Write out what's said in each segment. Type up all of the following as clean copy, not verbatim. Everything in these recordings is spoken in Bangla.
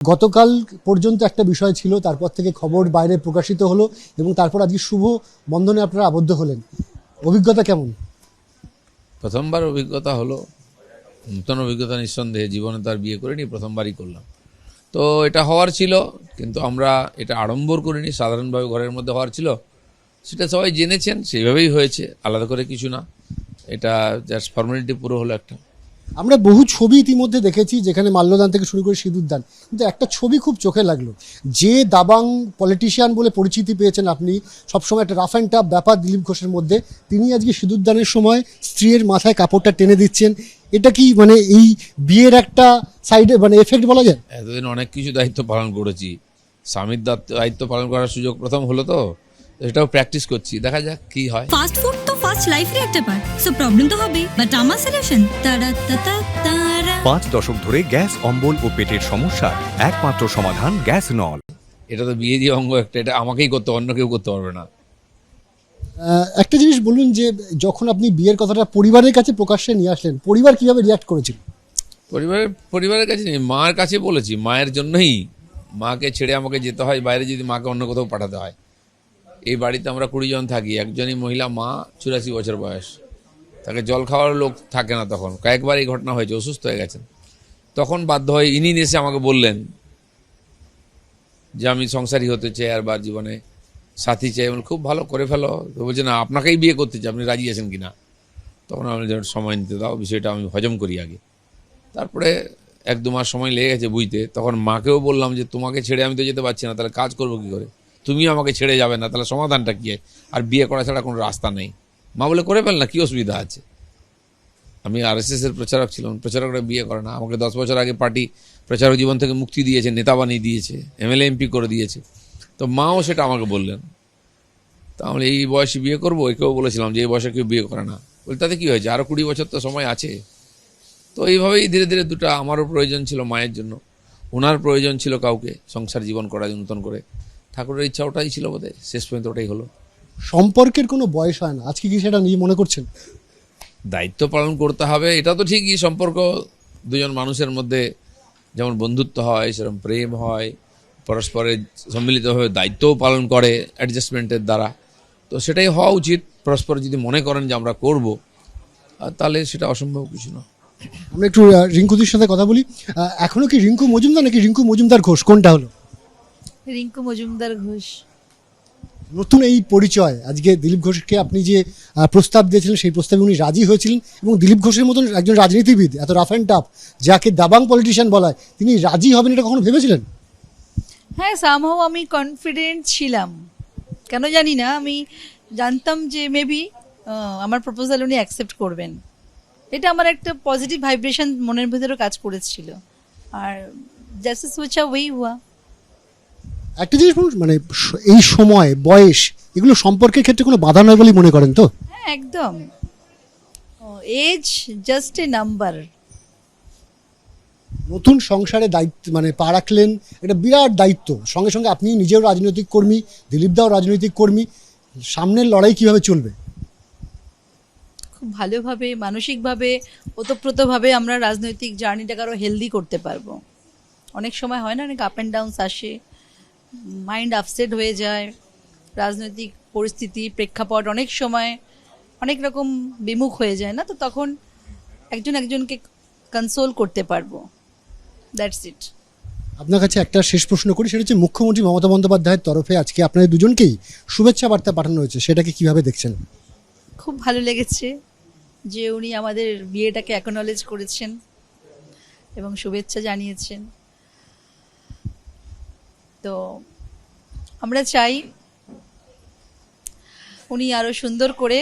গতকাল পর্যন্ত একটা বিষয় ছিল, তারপর থেকে খবর বাইরে প্রকাশিত হলো এবং তারপর আজকে শুভ বন্ধনে আপনারা আবদ্ধ হলেন। অভিজ্ঞতা কেমন? প্রথমবার অভিজ্ঞতা হলো, নূতন অভিজ্ঞতা নিঃসন্দেহে। জীবনে তার বিয়ে করিনি, প্রথমবারই করলাম। তো এটা হওয়ার ছিল, কিন্তু আমরা এটা আড়ম্বর করিনি, সাধারণভাবে ঘরের মধ্যে হওয়ার ছিল। সেটা সবাই জেনেছেন, সেইভাবেই হয়েছে, আলাদা করে কিছু না। এটা জাস্ট ফর্মালিটি পুরো হলো একটা। আমরা বহু ছবি ইতিমধ্যে দেখেছি যেখানে মাল্যদান থেকে শুরু করে সিঁদুরদান, কিন্তু একটা ছবি খুব চোখে লাগলো। যে দাবাং পলিটিশিয়ান বলে পরিচিতি পেয়েছেন আপনি, সবসময় একটা রাফ অ্যান্ড টাফ ব্যাপার দিলীপ ঘোষের মধ্যে, তিনি আজকে সিঁদুরদানের সময় স্ত্রীর মাথায় কাপড়টা টেনে দিচ্ছেন। এটা কি মানে এই বিয়ের একটা সাইডে মানে এফেক্ট বলা যায়? এতদিন অনেক কিছু দায়িত্ব পালন করেছি, স্বামীর দায়িত্ব পালন করার সুযোগ প্রথম হলো, তো এটাও প্র্যাকটিস করছি, দেখা যাক কি হয়। ফাস্ট ফুড তো ফাস্ট লাইফের একটা পার্ট, সো প্রবলেম তো হবেই, বাট আমার সলিউশন তারা তারা তারা 5 দশক ধরে গ্যাস অম্বল ও পেটের সমস্যার একমাত্র সমাধান গ্যাস নল। এটা তো বিয়ে দিয়ে অঙ্গ একটা, এটা আমাকেই করতে, অন্য কেউ করতে পারবে না। একটা জিনিস বলুন, যে যখন আপনি বিয়ের কথাটা পরিবারের কাছে প্রকাশ্যে নিয়ে আসলেন, পরিবার কিভাবে রিয়াক্ট করেছিল? পরিবারের কাছে নেই, মার কাছে বলেছি। মায়ের জন্যই, মাকে ছেড়ে আমাকে যেতে হয় বাইরে, যদি মাকে অন্য কোথাও পাঠাতে হয়। এই বাড়িতে আমরা 20 জন থাকি, একজনই মহিলা, মা 84 বছর বয়স, তাকে জল খাওয়ার লোক থাকে না। তখন কয়েকবার এই ঘটনা হয়েছে, অসুস্থ হয়ে গেছেন। তখন বাধ্য হয়ে ইনি এসে আমাকে বললেন যে আমি সংসারী হতে চাই, আর বার জীবনে সাথী চাই। বলে খুব ভালো, করে ফেলো। তো বলছে না, আপনাকেই বিয়ে করতে চাই, আপনি রাজি আছেন কিনা। তখন আমি সময় নিতে দাও, বিষয়টা আমি হজম করি আগে। তারপরে 1-2 মাস সময় লেগে গেছে বুঝতে। তখন মাকেও বললাম যে তোমাকে ছেড়ে আমি তো যেতে পারছি না, তাহলে কাজ করবো কী করে? তুমিও আমাকে ছেড়ে যাবে না, তাহলে সমাধানটা কী? আর বিয়ে করা ছাড়া কোনো রাস্তা নেই। মা বলে করে ফেল না, কী অসুবিধা আছে? আমি RSS এর প্রচারক ছিলাম, প্রচারকরা বিয়ে করে না। আমাকে 10 বছর আগে পার্টি প্রচারক জীবন থেকে মুক্তি দিয়েছে, নেতা বানিয়ে দিয়েছে, MLA MP করে দিয়েছে। তো মাও সেটা আমাকে বললেন। তাহলে এই বয়সে বিয়ে করবো? একেও বলেছিলাম যে এই বয়সে কেউ বিয়ে করে না। বলে তাতে কী হয়েছে, আরও 20 বছর তো সময় আছে। তো এইভাবেই ধীরে ধীরে দুটো, আমারও প্রয়োজন ছিল মায়ের জন্য, ওনার প্রয়োজন ছিল কাউকে সংসার জীবন করার জন্য নতুন করে। ঠাকুরের ইচ্ছা ওটাই ছিল বোধহয়, শেষ পর্যন্ত ওটাই হলো। সম্পর্কের কোনো বয়স হয় না, আজকে কি সেটা নিয়ে মনে করছেন? দায়িত্ব পালন করতে হবে, এটা তো ঠিকই। সম্পর্ক দুজন মানুষের মধ্যে যেমন বন্ধুত্ব হয়, সেরকম প্রেম হয়, পরস্পরের সম্মিলিতভাবে দায়িত্বও পালন করে অ্যাডজাস্টমেন্টের দ্বারা। তো সেটাই হওয়া উচিত। পরস্পর যদি মনে করেন যে আমরা করব, তাহলে সেটা অসম্ভব কিছু না। আমরা একটু রিঙ্কুদির সাথে কথা বলি। এখনো কি রিঙ্কু মজুমদার নাকি রিঙ্কু মজুমদার ঘোষ, কোনটা হলো? রিঙ্কু মজুমদার ঘোষ। নতুন এই পরিচয়, আজকে দিলীপ ঘোষকে আপনি যে প্রস্তাব দিয়েছিলেন, সেই প্রস্তাবে উনি রাজি হয়েছিলেন, এবং দিলীপ ঘোষের মতন একজন রাজনীতিবিদ, এত রাফ অ্যান্ড টাফ, যাকে দাবাং পলিটিশিয়ান বলা হয়, তিনি রাজি হবেন, এটা কখনো ভেবেছিলেন? হ্যাঁ, সামহাও আমি কনফিডেন্ট ছিলাম, কেন জানি না। আমি জানতাম যে মেবি আমার প্রপোজাল উনি অ্যাকসেপ্ট করবেন। এটা আমার একটা পজিটিভ ভাইব্রেশন মনের ভেতরে কাজ করেছিল। আর জैसे सोचा वही हुआ। একটা জিনিস বলুন, মানে এই সময় বয়স এগুলো সম্পর্কের ক্ষেত্রে কোনো বাধা নয় বলেই মনে করেন তো? হ্যাঁ, একদম। Age just a number. নতুন সংসারে দায়িত্ব মানে পা রাখলেন, এটা বিরাট দায়িত্ব। সঙ্গে সঙ্গে আপনি নিজেও রাজনৈতিক কর্মী, দিলীপ দাও রাজনৈতিক কর্মী। সামনের লড়াই কিভাবে চলবে? খুব ভালোভাবে, মানসিকভাবে, ওতপ্রোতভাবে আমরা রাজনৈতিক জার্নিটাকে আরও হেলদি করতে পারবো। অনেক সময় হয় না, অনেক আপ অ্যান্ড ডাউনস আসে, মাইন্ড আপসেট হয়ে যায়, রাজনৈতিক পরিস্থিতি, প্রেক্ষাপট অনেক সময় অনেক রকম বিমুখ হয়ে যায় না, তো তখন একজন একজনকে কনসোল করতে পারবো। That's it. আপনার কাছে একটা শেষ প্রশ্ন করি, সেটা হচ্ছে মুখ্যমন্ত্রী মমতা বন্দ্যোপাধ্যায়ের তরফে আজকে আপনাদের দুজনকেই শুভেচ্ছা বার্তা পাঠানো হয়েছে, সেটাকে কিভাবে দেখছেন? খুব ভালো লেগেছে যে উনি আমাদের বিয়েটাকে অ্যাকনলেজ করেছেন এবং শুভেচ্ছা জানিয়েছেন। তো আমরা চাই উনি আরও সুন্দর করে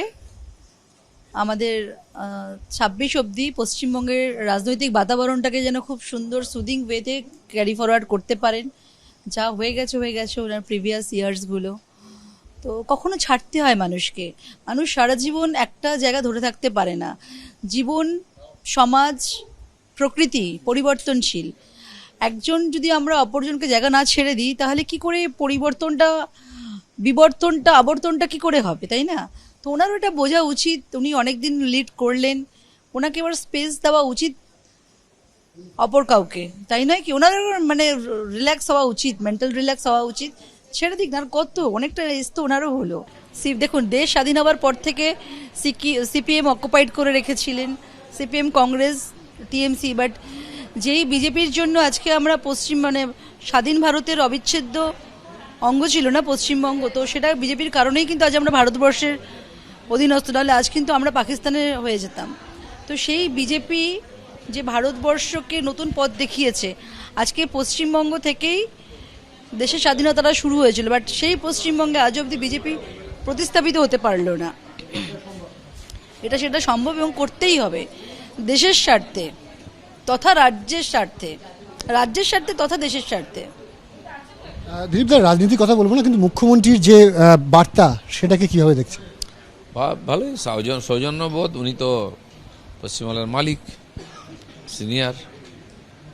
আমাদের 26 অবধি পশ্চিমবঙ্গের রাজনৈতিক বাতাবরণটাকে যেন খুব সুন্দর সুদিং ওয়েতে ক্যারি ফরওয়ার্ড করতে পারেন। যা হয়ে গেছে ওনার প্রিভিয়াস ইয়ার্সগুলো। তো কখনো ছাড়তে হয় মানুষকে। মানুষ সারা জীবন একটা জায়গা ধরে থাকতে পারে না। জীবন, সমাজ, প্রকৃতি পরিবর্তনশীল। একজন যদি আমরা অপরজনকে জায়গা না ছেড়ে দিই, তাহলে কি করে আবর্তনটা কি করে হবে, তাই না? তো ওনারও এটা বোঝা উচিত। উনি অনেকদিন লিড করলেন, ওনাকে এবার স্পেস দেওয়া উচিত। অপর কাউকে, তাই নয় কি? ওনাদের মানে রিল্যাক্স হওয়া উচিত, মেন্টাল রিল্যাক্স হওয়া উচিত। ছেড়ে দিক না, আর কত অনেকটা এজ তো ওনারও হলো। দেখুন, দেশ স্বাধীন হওয়ার পর থেকে সিপিএম অকুপাইড করে রেখেছিলেন, সিপিএম, কংগ্রেস, টিএমসি, বাট যেই বিজেপির জন্য আজকে আমরা মানে স্বাধীন ভারতের অবিচ্ছেদ্য অঙ্গ ছিল না পশ্চিমবঙ্গ, তো সেটা বিজেপির কারণেই কিন্তু আজ আমরা ভারতবর্ষের অধীনস্থ, নাহলে আজ কিন্তু আমরা পাকিস্তানে হয়ে যেতাম। তো সেই বিজেপি যে ভারতবর্ষকে নতুন পথ দেখিয়েছে, আজকে পশ্চিমবঙ্গ থেকেই দেশের স্বাধীনতাটা শুরু হয়েছিল, বাট সেই পশ্চিমবঙ্গে আজ অবধি বিজেপি প্রতিস্থাপিত হতে পারলো না। সেটা সম্ভব এবং করতেই হবে দেশের স্বার্থে তথা রাজ্যের স্বার্থে, তথা দেশের স্বার্থে। দিলীপদার রাজনীতির কথা বলবো না, কিন্তু মুখ্যমন্ত্রীর যে বার্তা সেটাকে কিভাবে দেখছে? ভালোই সৌজন্যবোধ, উনি তো পশ্চিমবাংলার মালিক, সিনিয়র।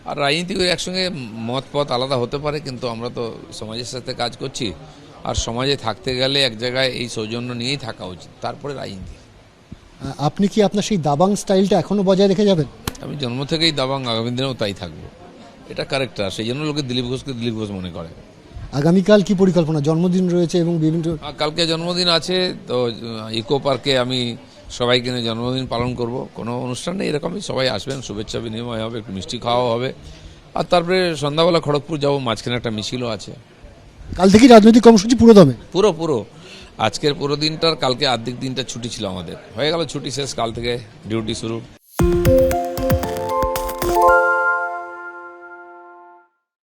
আর রাজনীতি করে একসঙ্গে মত পথ আলাদা হতে পারে, কিন্তু আমরা তো সমাজের সাথে কাজ করছি, আর সমাজে থাকতে গেলে এক জায়গায় এই সৌজন্য নিয়েই থাকা উচিত, তারপরে রাজনীতি। আপনি কি আপনার সেই দাবাং স্টাইলটা এখনো বজায় রেখে যাবেন? আমি জন্ম থেকেই দাবাং, আগামী দিনেও তাই থাকবো, এটা ক্যারেক্টার। সেই জন্য লোকে দিলীপ ঘোষকে দিলীপ ঘোষ মনে করে। আগামীকাল কি পরিকল্পনা? জন্মদিন রয়েছে এবং বিভিন্ন কালকে জন্মদিন আছে, তো ইকো পার্কে আমি সবাইকে নিয়ে জন্মদিন পালন করব। কোনো অনুষ্ঠান নেই, এরকমই সবাই আসবেন, শুভেচ্ছা বিনিময় হবে, একটু মিষ্টি খাওয়া হবে, আর তারপরে সন্ধ্যাবেলা খড়গপুর যাবো, মাঝখানে একটা মিছিলও আছে। কাল থেকেই রাজনৈতিক কর্মসূচি পুরো দমে? পুরো আজকের পুরো দিনটার, কালকে আর্ধেক দিনটা ছুটি ছিল আমাদের, হয়ে গেল ছুটি শেষ, কাল থেকে ডিউটি শুরু।